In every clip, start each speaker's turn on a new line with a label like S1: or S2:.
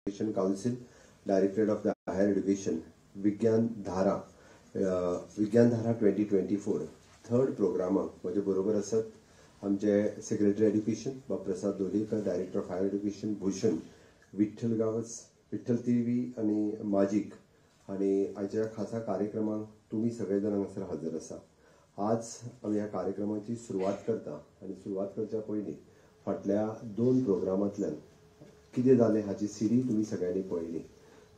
S1: Education Council, Directorate of the Higher Education, Vigyan Dhara 2024 third प्रोग्रामाक म्हजे बरोबर आसात आमचे secretary education Prasad Dolayekar, director of higher education Bhushan, Vitthal Gawas, Vitthal TV आणि माजीक आणि आजच्या खासा कार्यक्रमाक तुम्ही सगळे जाण हांगासर हजर आसा. आज आमी ह्या कार्यक्रमाची सुरवात करता आणि सुरवात करच्या पयलीं फाटल्या 2 प्रोग्रामांतल्यान कितें जालें हाची सिडी तुम्ही सगळ्यांनी पळयली.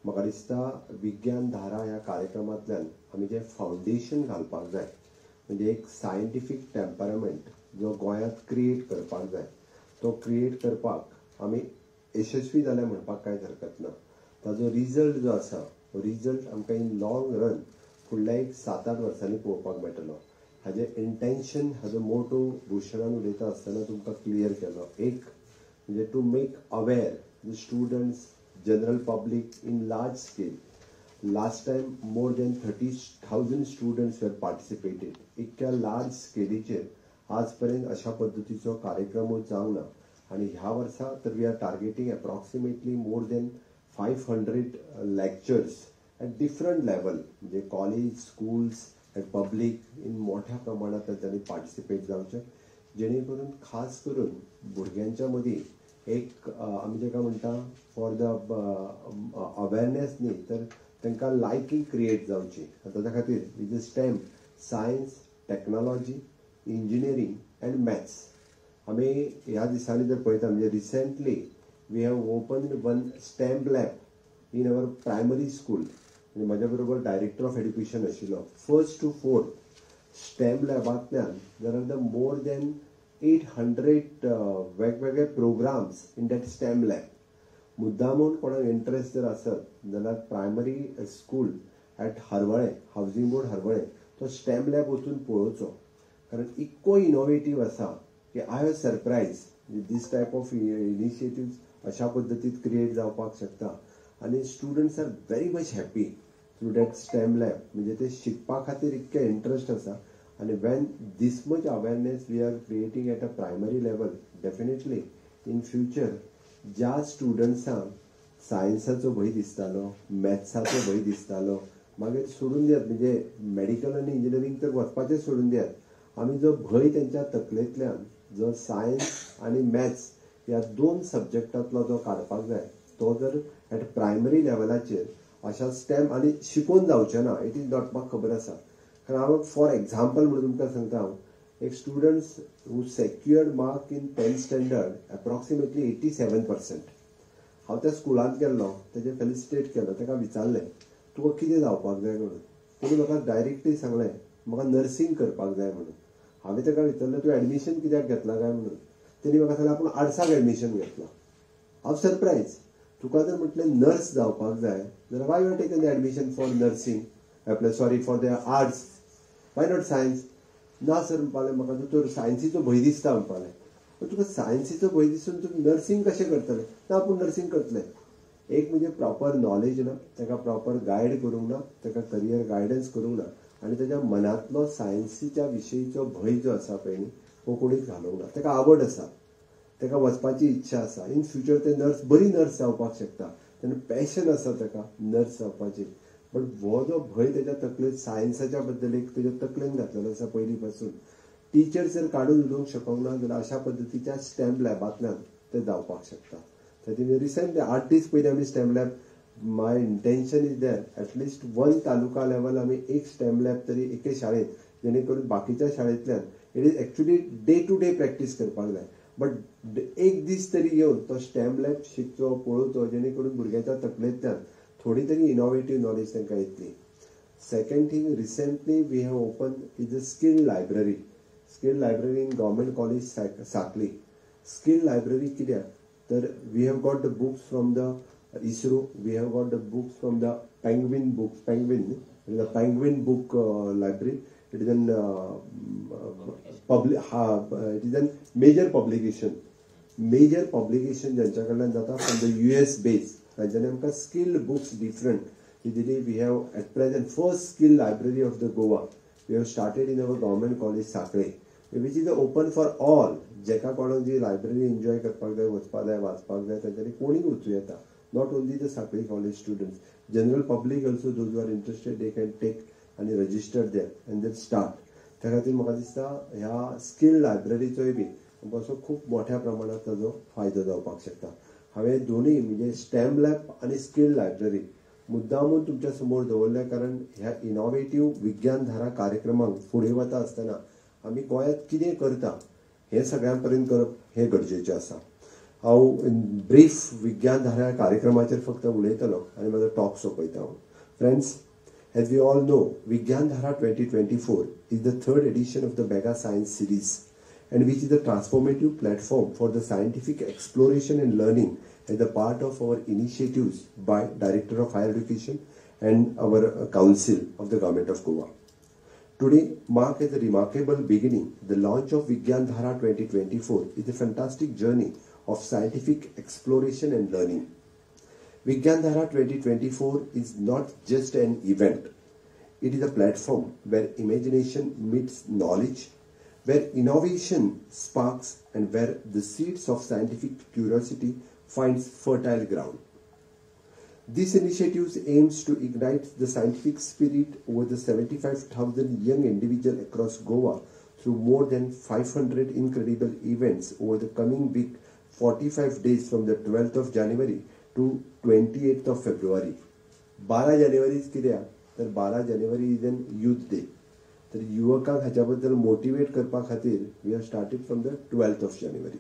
S1: म्हाका दिसता विज्ञान धारा ह्या कार्यक्रमांतल्यान आमी जे फावंडेशन घालपाक जाय म्हणजे एक सायंटिफीक टेम्परामेंट जो गोंयांत क्रिएट करपाक जाय तो क्रिएट करपाक आमी यशस्वी जाले म्हणपाक कांयच हरकत ना. ताजो रिजल्ट जो आसा तो रिजल्ट आमकां इन लॉंग रन फुडल्या एक 7-8 वर्सांनी पळोवपाक मेळटलो. हाजे इंटेंशन हाजो मोटो भूषणान उलयता आसतना तुमकां क्लियर केलो. एक म्हणजे to make aware the students, general public in large scale. Last time more than 30,000 students were participated. इतक्या लार्ज स्केलीचेर आज पर्यंत अशा पद्दतीचो कार्यक्रमूच जावंक ना. आणि ह्या वर्सा तर we are targeting approximately more than 500 lectures at different level म्हणजे college, schools and public in मोठ्या प्रमाणात त्यांनी पार्टिसिपेट जावचे जेणे करून खास करून भुरग्यांच्या मदीं एक आमी जेका म्हणटा फॉर द अवेरनेस न्ही तर तांकां लायकींग क्रिएट जावची. ताच्या खातीर is a STEM science, technology, engineering and maths. आमी ह्या दिसांनी जर पळयता म्हणजे recently we have opened one STEM lab in our primary school. म्हणजे म्हाज्या बरोबर डायरेक्टर ऑफ एड्युकेशन आशिल्लो. 1st to 4th स्टेम लॅबांतल्यान there are the more than 800 वेगवेगळे programmes in that STEM lab. मुद्दामून कोणाक इंट्रस्ट जर आसत जाल्यार primary school at Harvale, housing board Harvale तो स्टेम लॅब वचून पळोवचो. कारण इतको इनोवेटीव आसा की I have surprise this type of initiative अशा पद्दतीत क्रिएट जावपाक शकता. आणि students are very much happy through that STEM lab. म्हणजे ते शिकपा खातीर इतके इंट्रस्ट आसा. आणि when this much awareness we are creating at a primary level definitely in future ज्या स्टुडंट्सांक सायन्साचो भंय दिसतालो, मॅथ्साचो भंय दिसतालो मागीर सोडून दियात म्हणजे मेडिकल आनी इंजिनियरींग तर वचपाचें सोडून दियात. आमी जो भंय तेंच्या तकलेंतल्यान जो सायन्स आनी मॅथ्स ह्या 2 सब्जेक्टांतलो जो काडपाक जाय तो जर ॲट प्रायमरी लेवलाचेर अशा स्टेम आनी शिकून जावचें ना. इट इज नॉट म्हाका खबर आसा. कारण हांव फॉर एक्झाम्पल म्हणून तुमकां सांगता हांव एक students who secured mark in 10th standard approximately 87%. हांव त्या स्कुलांत गेल्लो, तेजें फेलिसिटेट केलो, ताका विचारलें तुका कितें जावपाक जाय म्हणून. ताणें म्हाका डायरेक्टली सांगलें म्हाका नर्सींग करपाक जाय म्हणून. हांवें ताका विचारलें तूं एडमिशन कित्याक घेतलां काय म्हणून. ताणी म्हाका सांगलें आपूण आर्ट्साक एडमिशन घेतलां. हांव सरप्रायज. तुका जर म्हटलें नर्स जावपाक जाय जाल्यार why you are taken the admission for nursing sorry for the arts, why not science. ना सर म्हणपालें म्हाका तर सायन्सीचो भंय दिसता म्हणपालें. तुका सायन्सीचो भंय दिसून तूं नर्सींग कशें करतलें. ना आपूण नर्सींग करतलें. एक म्हणजे प्रॉपर नॉलेज ना, ताका प्रॉपर गायड करूंक ना, ताका करियर गायडन्स करूंक ना आणि ताच्या मनांतलो सायन्सीच्या विशयीचो भंय जो आसा पळय न्ही तो कोणीच घालूंक ना. ताका आवड आसा, ताका वचपाची इच्छा आसा. इन फ्युचर ते नर्स बरी नर्स जावपाक शकता. तेन्ना पॅशन आसा ताका नर्स जावपाची. बट हो जो भंय ताच्या तकलेंत सायन्साच्या बद्दल एक ताच्या तकलेंत घातलेलो आसा पयलीं पासून टिचर्स जर काडून उडोवंक शकूंक ना जाल्यार अशा पद्दतीच्या स्टेम लॅबांतल्यान ते जावपाक शकता. तातूंत रिसेंटली 8 दीस पयलीं आमी stem lab my intention is there at least 1 taluka level आमी एक स्टेम लॅब तरी एके शाळेंत जेणे करून बाकीच्या शाळेंतल्यान it is actually day to day practice करपाक जाय. बट एक दीस तरी येवन तो स्टेम लॅब शिकचो, पळोवचो जेणे करून भुरग्याच्या तकलेंतल्यान थोडी तरी इनोवेटीव नॉलेज तांकां येतली. Second thing recently we have open is a skill library. Skill library in government college साकली. स्कील लायब्ररी कित्याक तर we have got the books from the ISRO, we have got the books from the Penguin book library. It is an it is a major publication ज्यांच्या कडल्यान जाता from the US base. तांच्यानी आमकां skilled books different. We have at present first skill library of the Goa. We have started in our government college Sakle, which is open for all. जेका कोणाक जी library enjoy करपाक जाय, वचपाक जाय, वाचपाक जाय तांच्यानी कोणीय वचूं येता. Not only the Sakri College students, general public also, those who are interested, they can take and register there and then start. त्या खातीर म्हाका दिसता ह्या स्किल लायब्ररीचोय बी असो खूब मोठ्या प्रमाणात ताजो फायदो जावपाक शकता. हांवें दोनूय म्हणजे स्टेम लॅब आनी स्किल लायब्ररी मुद्दामून तुमच्या समोर दवरल्या, कारण ह्या इनोव्हेटिव्ह विज्ञानधारा कार्यक्रमांक फुडें वता आसतना आमी गोंयांत कितें करता हें सगळ्यां पर्यंत करप हें गरजेचें आसा. हांव ब्रीफ विज्ञानधारा कार्यक्रमाचेर फक्त उलयतलो आनी म्हाजो टॉक सोंपयता हांव. Friends, as we all know, Vigyandhara 2024 is the third edition of the Mega Science Series, and which is a transformative platform for the scientific exploration and learning as a part of our initiatives by Director of Higher Education and our Council of the Government of Goa. Today marks as a remarkable beginning. The launch of Vigyandhara 2024 is a fantastic journey of scientific exploration and learning. Vigyandhara 2024 is not just an event. It is a platform where imagination meets knowledge, where innovation sparks, and where the seeds of scientific curiosity finds fertile ground. This initiative aims to ignite the scientific spirit over the 75,000 young individuals across Goa through more than 500 incredible events over the coming week, 45 days from the 12th of January to 28th of February. 12 जानेवारी कित्याक तर 12 जानेवारी is an youth day. तर युवकांक हाच्या बद्दल motivate करपा खातीर we are started from the 12th of January.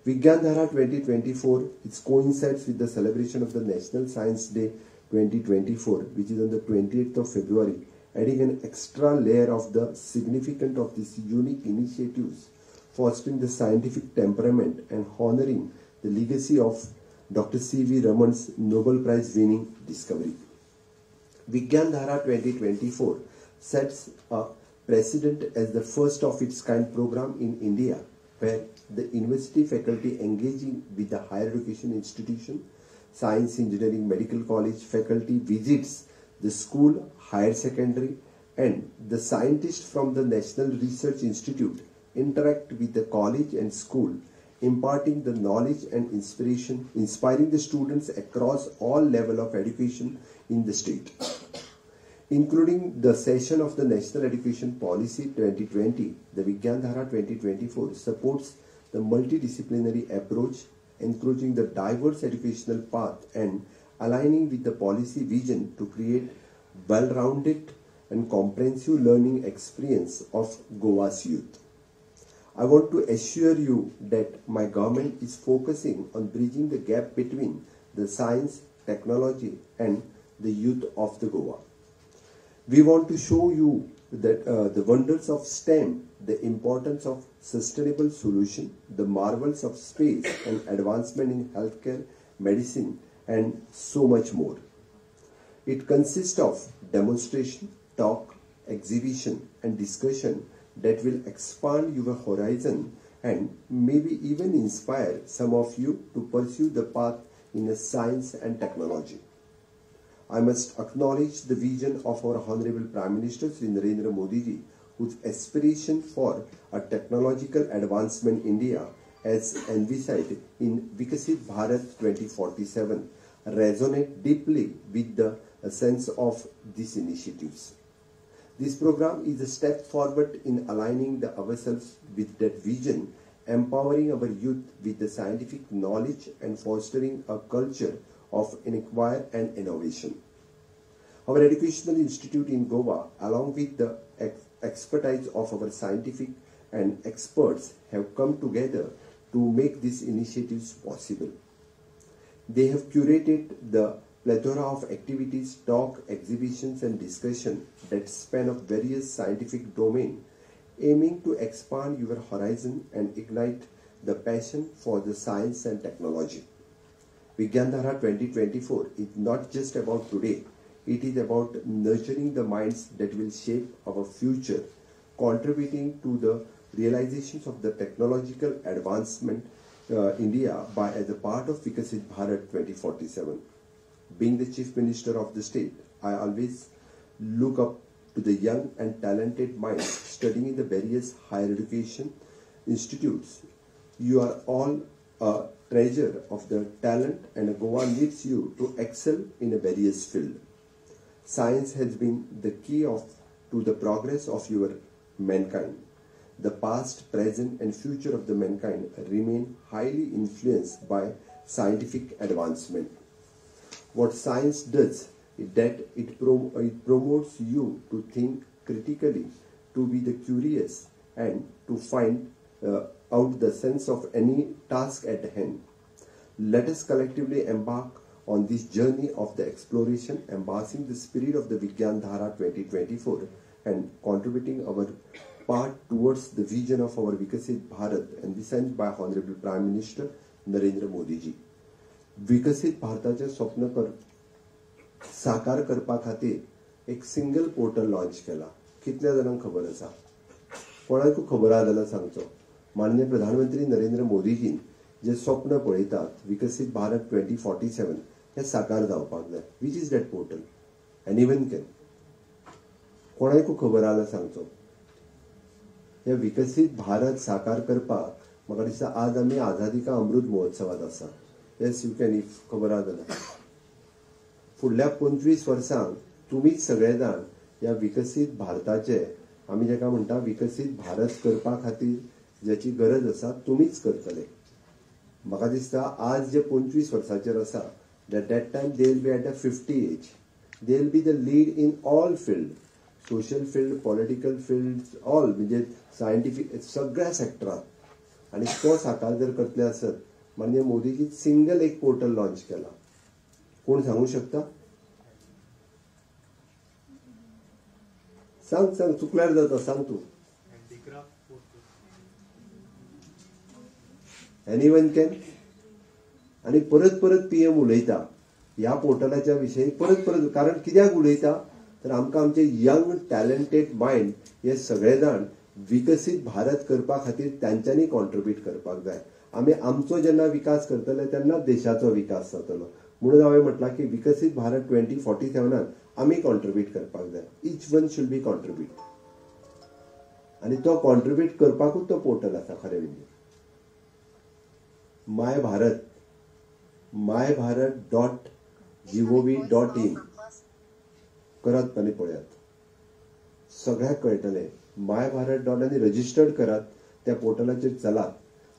S1: Vigyandhara 2024 it coincides with the celebration of the National Science Day 2024, which is on the 28th of February, adding an extra layer of the significance of these unique initiatives, fostering the scientific temperament and honoring the legacy of Dr. C.V. Raman's Nobel Prize winning discovery. Vigyandhara 2024 sets a precedent as the first of its kind program in India, where the university faculty engaging with the higher education institution, science, engineering, medical college faculty visits the school, higher secondary, and the scientists from the National Research Institute interact with the college and school, imparting the knowledge and inspiration, inspiring the students across all level of education in the state. Including the session of the National Education Policy 2020, the Vigyandhara 2024 supports the multidisciplinary approach, encouraging the diverse educational path and aligning with the policy vision to create well-rounded and comprehensive learning experience of Goa's youth. I want to assure you that my government is focusing on bridging the gap between the science, technology, and the youth of the Goa. We want to show you that the wonders of STEM, the importance of sustainable solution, the marvels of space and advancement in healthcare, medicine, and so much more. It consists of demonstration, talk, exhibition, and discussion that will expand your horizon and maybe even inspire some of you to pursue the path in science and technology. I must acknowledge the vision of our Honorable Prime Minister Sri Narendra Modi ji, whose aspiration for a technological advancement India as envisaged in Vikasit Bharat 2047 resonate deeply with the essence of these initiatives. This program is a step forward in aligning ourselves with that vision, empowering our youth with the scientific knowledge and fostering a culture of inquiry and innovation. Our educational institute in Goa, along with the expertise of our scientific and experts, have come together to make these initiatives possible. They have curated the plethora of activities, talk, exhibitions, and discussion that span of various scientific domains, aiming to expand your horizon and ignite the passion for the science and technology. Vigyandhara 2024 is not just about today, it is about nurturing the minds that will shape our future, contributing to the realizations of the technological advancement India as a part of Vikasit Bharat 2047. Being the Chief Minister of the state, I always look up to the young and talented minds studying in the various higher education institutes. You are all treasure of the talent, and Goa needs you to excel in a various field. Science has been the key to the progress of your mankind. The past, present, and future of the mankind remain highly influenced by scientific advancement. What science does is that it promotes you to think critically, to be the curious, and to find out the sense of any task at hand. Let us collectively embark on this journey of the exploration, embracing the spirit of the Vigyan Dhara 2024 and contributing our part towards the vision of our Vikasit Bharat envisioned by Honorable Prime Minister Narendra Modi ji. विकसित भारताचे स्वप्न साकार करपा खातीर एक single portal launch केला. कितल्या जाणांक खबर आसा? कोणाक खबर आहा जाल्यार सांगचो. माननीय प्रधानमंत्री नरेंद्र मोदीजीन जे स्वप्न पळयतात विकसित भारत 2047 हे साकार जावपाक जाय. Which is that portal? Anyone can. कोणाक खबर आहा जाल्यार सांगचो. हे विकसित भारत साकार करपाक म्हाका दिसता आज आमी आझादी का अमृत महोत्सवात आसा. येस यू कॅन इफ खबर आहा जाल्यार. फुडल्या 25 वर्सांक तुमीच सगळे जाण ह्या विकसित भारताचे आमी जेका म्हणटा विकसित भारत करपा खातीर ज्याची गरज आसा तुमीच करतले. म्हाका दिसता आज जे 25 वर्साचेर आसा that time they will be at the 50 age. They will be the lead in all field, social field, political fields, all म्हणजे सायंटिफिक सगळ्या सेक्टरात. आणि तो साकार जर करतले असत माननीय मोदीजी सिंगल एक पोर्टल लॉन्च केला. कोण सांगू शकता? सांग सांग चुकल्यार जाता. सांग तू. Anyone can. आणि परत परत पीएम उलयता ह्या पोर्टलाच्या विशयी परत परत. कारण कित्याक उलयता तर आमकां आमचे यंग टॅलेंटेड मायंड हे सगळे जाण विकसित भारत करपा खातीर तांच्यांनी कॉन्ट्रिब्यूट करपाक जाय. आमी आमचो जेन्ना विकास करतले तेन्ना देशाचो विकास जातलो. म्हणून हांवें म्हटलां की विकसित भारत 2047 आमी कॉन्ट्रिब्यूट करपाक जाय. Each one should be contribute. आणि तो कॉन्ट्रिब्यूट करपाकूच तो पोर्टल आसा खरें म्हणजे. myBharat.gov.in करात आनी पळयात. सगळ्याक कळटलें. myBharat. आनी रजिस्टर्ड करात. त्या पोर्टलाचेर चलात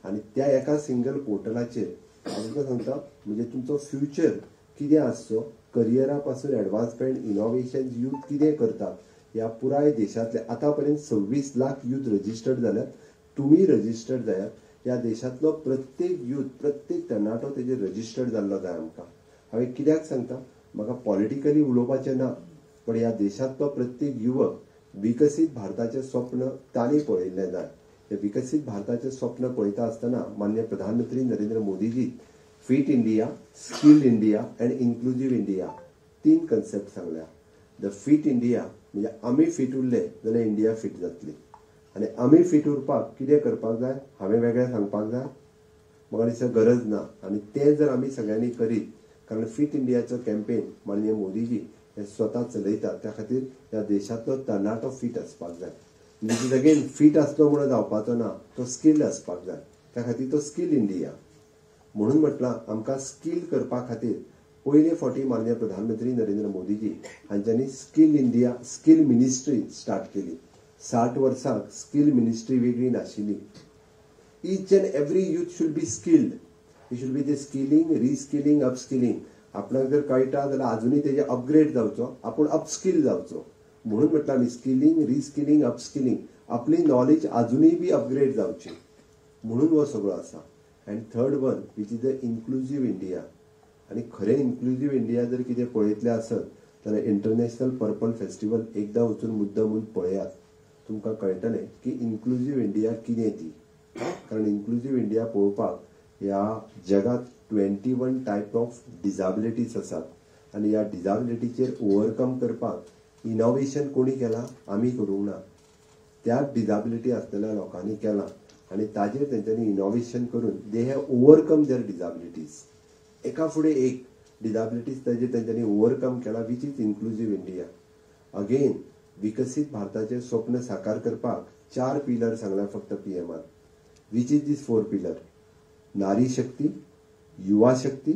S1: आणि त्या एका सिंगल पोर्टलाचेर आमकां सांगता म्हणजे तुमचो फ्युचर कितें आसचो. करियरा पासून एडवान्समेंट इनोव्हेशन यूथ कितें करतात ह्या पुराय देशांतले आतां पर्यंत 26 लाख यूथ रजिस्टर्ड जाल्यात. तुमी रजिस्टर्ड जायात. ह्या देशांतलो प्रत्येक यूथ प्रत्येक तरणाटो तेजेर रजिस्टर्ड जाल्लो जाय आमकां. हांवें कित्याक सांगता म्हाका पॉलिटिकली उलोवपाचें ना पण ह्या देशांतलो प्रत्येक युवक विकसित भारताचें स्वप्न तांणी पळयल्लें जाय. हे विकसित भारताचें स्वप्न पळयता आसतना माननीय प्रधानमंत्री Narendra Modiji fit India, skilled India and inclusive India 3 concept सांगल्या. द फिट इंडिया म्हणजे आमी फिट उरले जाल्यार इंडिया फिट जातली. आणि आमी फिट उरपाक कितें करपाक जाय हांवें वेगळें सांगपाक जाय म्हाका दिसता गरज ना. आणि तें जर आमी सगळ्यांनी करीत कारण फिट इंडियाचो कॅम्पेन माननीय मोदीजी हे स्वता चलयतात. त्या खातीर ह्या देशांतलो तरणाटो फिट आसपाक जाय. म्हणजे अगेन फिट आसलो म्हणून जावपाचो ना. तो स्किल्ड आसपाक जाय. त्या खातीर तो स्किल इंडिया. म्हणून म्हटलां आमकां स्किल करपा खातीर पयले फावटी माननीय प्रधानमंत्री नरेंद्र मोदीजी हांच्यांनी skill India skill ministry start केली. 60 वर्सांक स्किल मिनिस्ट्री वेगळी नाशिल्ली. Each and every youth should be skilled. He should be the skilling, reskilling, upskilling. आपणाक जर कळटा जाल्यार अजुनूय तेजे अपग्रेड जावचो. आपूण अपस्किल जावचो. म्हणून म्हटलां आमी स्किलिंग, रिस्किलिंग, अपस्किलिंग. आपली नॉलेज अजुनूय बी अपग्रेड जावची म्हणून हो सगळो आसा. And third one which is the inclusive India. आणि खरें इन्क्लुझिव्ह इंडिया जर कितें पळयतलें आसत जाल्यार इंटरनॅशनल पर्पल फेस्टिवल एकदां वचून मुद्दमून पळयात. तुमकां कळटलें की इन्क्लुझिव्ह इंडिया कितें ती. कारण इन्क्लुझिव्ह इंडिया पळोवपाक ह्या जगात 21 टायप ऑफ डिजाबिलिटीज आसात. आणि ह्या डिजाबिलिटीचेर ओवरकम करपाक इनोव्हेशन कोणी केलां? आमी करूंक ना. त्या डिजाबिलिटी आसलेल्या लोकांनी केलां आणि ताजेर तेंच्यांनी इनोव्हेशन करून they have overcome their disabilities. एका फुडें एक डिजाबिलिटीज ताजेर तेंच्यांनी ओवरकम केला which is inclusive India. Again विकसित भारताचें स्वप्न साकार करपाक 4 पिलर सांगल्या फक्त पीएमान. विच इज दीस 4 पिलर? नारी शक्ती, युवा शक्ती,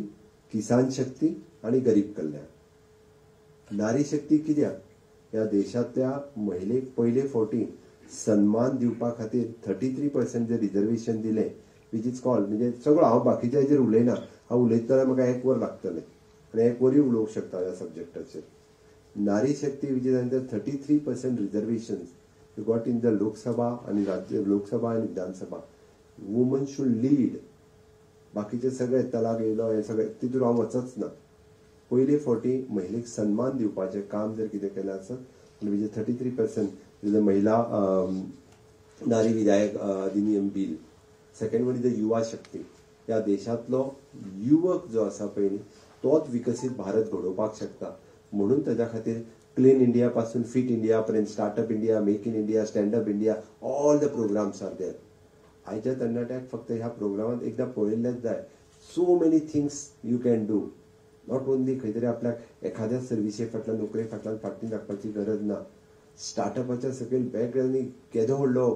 S1: किसान शक्ती आणि गरीब कल्याण. नारी शक्ती कित्याक या देशातल्या महिलेक पयले फावटी सन्मान दिवपा खातीर 33% जे रिजर्वेशन दिले विच इज कॉल्ड, म्हणजे सगळं हांव बाकीच्या हेजेर उलयना, हांव उलयतना म्हाका 1 वर लागतलें आनी 1 वरूय उलोवंक शकता ह्या सब्जेक्टाचेर. Nari Shakti which is under 33% reservation you got in the Lok Sabha आणि लोकसभा आणि विधानसभा. Woman should lead. बाकीचे सगळे तलाक येयलो हे सगळे तितून हांव वचच ना. पयले फावटी महिलेक सन्मान दिवपाचें काम जर कितें केलें आसत म्हणजे 33% महिला नारी विधायक अधिनियम bill. Second one is the युवा शक्ती. या देशातलो युवक जो आसा पळय तोच विकसीत भारत घडोवपाक शकता. म्हणून ताच्या खातीर क्लीन इंडिया पासून फिट इंडिया पर्यंत, startup India, make in India, standup India, all the programs are there. आयच्या तरणाट्याक फक्त ह्या प्रोग्रामांत एकदा पळयल्लेच जाय. So many things you can do. Not only खंय तरी आपल्याक एखाद्या सर्विसे फाटल्यान नोकरे फाटल्यान फाटीं धाकपाची गरज ना. स्टार्टअपाच्या सकयल वेगळ्यांनी केदो व्हडलो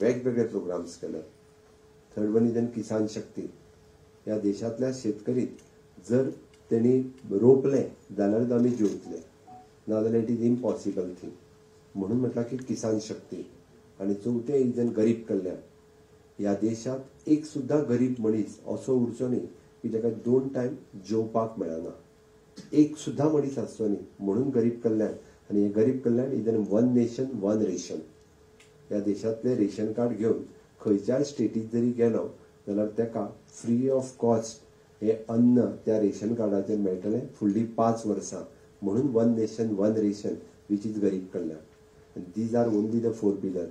S1: वेगवेगळे प्रोग्राम्स केले. थर्ड वन इज किसान शक्ती. या देशातल्या शेतकरीक जर त्यांनी रोपले जाल्यारच आमी जेवतले, नाजाल्यार इट इज इम्पॉसिबल थिंग. म्हणून म्हटलं की किसान शक्ती. आणि चौथे इज गरीब कल्याण. या देशात एक सुद्धा गरीब मनीस असो उरचो न्ही की जाका 2 टायम जेवपाक मेळना. एक सुद्धा मनीस आसचो न्ही. म्हणून गरीब कल्याण. आणि हे गरीब कल्याण is one nation one ration. या देशातले रेशन कार्ड घेऊन खंयच्याय स्टेटीत जरी गेलो जाल्यार तेका फ्री ऑफ कॉस्ट हे अन्न त्या रेशन कार्डाचेर मेळटलें फुडलीं 5 वर्सां. म्हणून one nation one ration which is गरीब कल्याण. And these are only the 4 pillar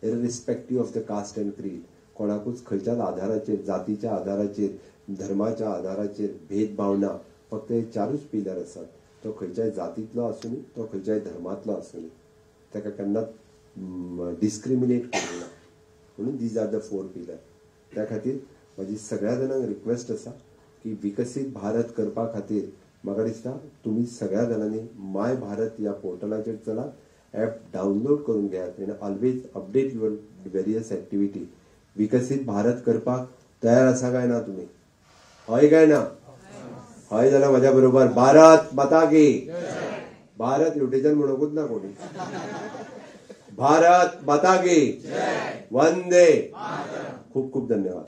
S1: irrespective of the caste and creed. कोणाकूच खंयच्याच आधाराचेर, जातीच्या आधाराचेर, धर्माच्या आधाराचेर भेदभाव ना. फक्त हे 4च पिलर आसात. तो खंयच्याय जातींतलो आसूं न्ही, तो खंयच्याय धर्मांतलो आसूं न्ही, ताका केन्नाच डिस्क्रिमिनेट करूं ना. म्हणून दीज आर द 4 पिलर. त्या खातीर म्हाजी सगळ्या जाणांक रिक्वेस्ट आसा की विकसीत भारत करपा खातीर म्हाका दिसता तुमी सगळ्या जाणांनी माय भारत ह्या पोर्टलाचेर चलात, ॲप डावनलोड करून घेयात आनी always update your various activity. विकसीत भारत करपाक तयार आसा काय ना तुमी? हय काय ना? हय जाल्यार म्हज्या बरोबर भारत माता की. भारत ह्युटेशन म्हणूंकूच ना कोणी. भारत माता की. वंदे. खूप खूप धन्यवाद.